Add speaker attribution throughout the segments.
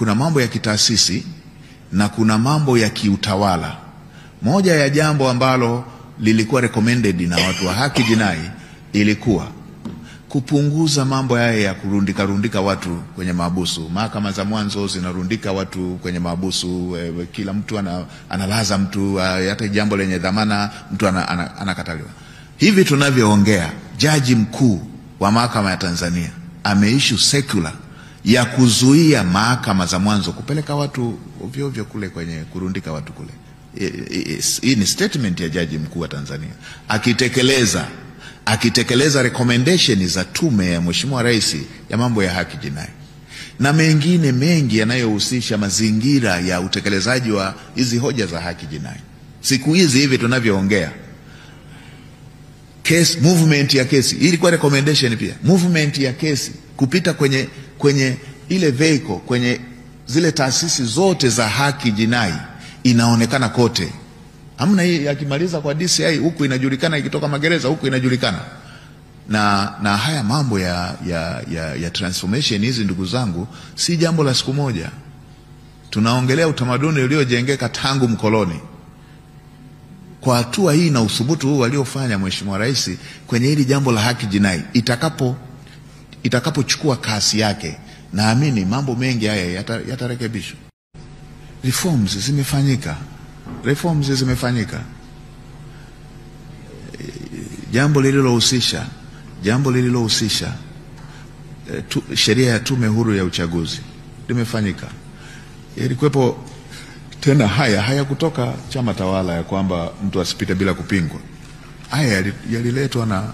Speaker 1: kuna mambo ya kitaasisi na kuna mambo ya kiutawala. Moja ya jambo ambalo lilikuwa recommended na watu wa haki jinai ilikuwa kupunguza mambo haya ya kurundika watu kwenye mahabusu. Mahakama za mwanzo zinarundika watu kwenye mahabusu, kila mtu analaza mtu, hata jambo lenye dhamana mtu anakataliwa. Hivi tunavyoongea, jaji mkuu wa mahakama ya Tanzania ameissue circular ya kuzuia mahakama za mwanzo kupeleka watu ovyo ovyo kule kwenye kurundika watu kule. Hii ni statement ya jaji mkuu wa Tanzania akitekeleza recommendation za tume ya Mheshimiwa Rais ya mambo ya haki jinai na mengine mengi yanayohusisha mazingira ya utekelezaji wa hizi hoja za haki jinai. Siku hizi hivi tunavyoongea, case movement ya kesi ilikuwa recommendation pia, movement ya kesi kupita kwenye ile vehicle, kwenye zile taasisi zote za haki jinai inaonekana kote. Hamna hii akimaliza kwa DCI huku inajulikana, ikitoka magereza huku inajulikana. Na haya mambo ya transformation hizi, ndugu zangu, si jambo la siku moja. Tunaongelea utamaduni uliojengeka tangu mkoloni. Kwa hatua hii na uthubutu huu waliofanya Mheshimiwa Rais kwenye hili jambo la haki jinai, itakapochukua kasi yake, naamini mambo mengi haya yatarekebishwa. Reforms zimefanyika. Jambo lililohusisha sheria ya tume huru ya uchaguzi limefanyika. Ilikuwepo tena haya kutoka chama tawala ya kwamba mtu asipite bila kupingwa. Haya yaliletwa na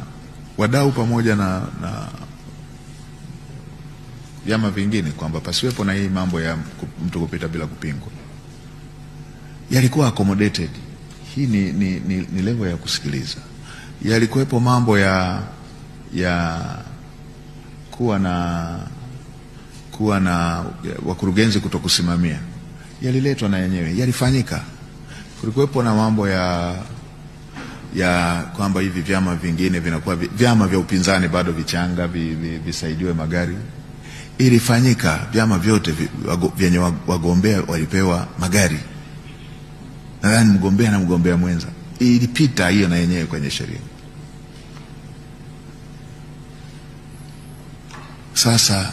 Speaker 1: wadau pamoja na vyama vingine kwamba pasiwepo na hii mambo ya mtu kupita bila kupingwa. Yalikuwa accommodated. Hii ni level ya kusikiliza. Yalikuwepo mambo ya kuwa na wakurugenzi kutokusimamia. Yaliletwa na yenyewe, yalifanyika. Kulikuwepo na mambo ya kwamba hivi vyama vingine vinakuwa vyama vya upinzani bado vichanga visaidiwe magari. Ilifanyika, vyama vyote vyenye wagombea walipewa magari. Nadhani mgombea na mgombea mwenza. Ilipita hiyo na yenyewe kwenye sheria. Sasa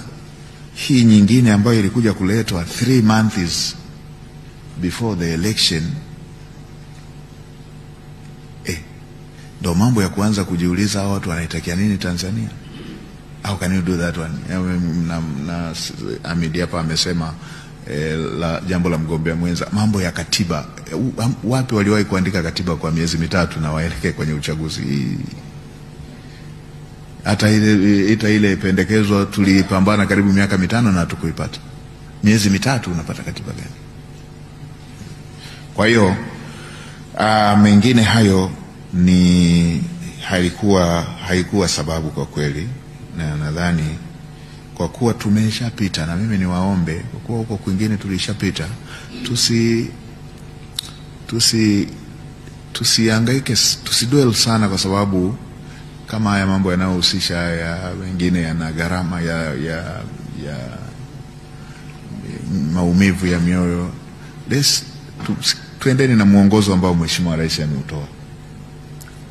Speaker 1: hii nyingine ambayo ilikuja kuletwa 3 months before the election, ndo mambo ya kuanza kujiuliza hao watu wanaitakia nini Tanzania? How can you do that one? Na Amidi hapa amesema la jambo la mgombea mwenza, mambo ya katiba. Wapi waliwahi kuandika katiba kwa miezi mitatu na waelekee kwenye uchaguzi? Hata ile pendekezo tulipambana karibu miaka 5 na hatukuipata. Miezi mitatu unapata katiba gani? Kwa hiyo mengine hayo haikuwa sababu kwa kweli, na nadhani kwa kuwa tumeshapita, na mimi niwaombe kwa kuwa huko kwingine tulishapita, tusihangaike, tusidwell sana, kwa sababu kama haya mambo yanayohusisha ya wengine yana gharama ya maumivu ya mioyo. Tuendeni na mwongozo ambao Mheshimiwa Rais ameutoa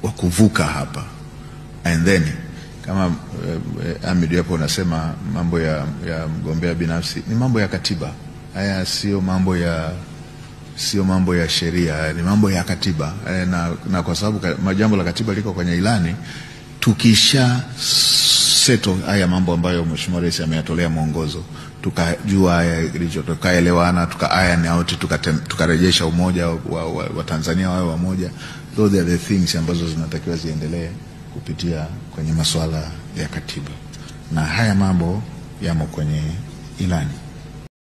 Speaker 1: wa kuvuka hapa, and then kama Amidi hapo unasema mambo ya mgombea binafsi ni mambo ya katiba. Haya sio mambo ya sheria, ni mambo ya katiba. Na kwa sababu jambo la katiba liko kwenye ilani, tukisha seto haya mambo ambayo Mheshimiwa Rais ameyatolea mwongozo, tukajua haya tukaelewana, iron out, tukarejesha umoja wa Tanzania wawe wamoja. Those are the things ambazo zinatakiwa ziendelee kupitia kwenye masuala ya katiba, na haya mambo yamo kwenye ilani.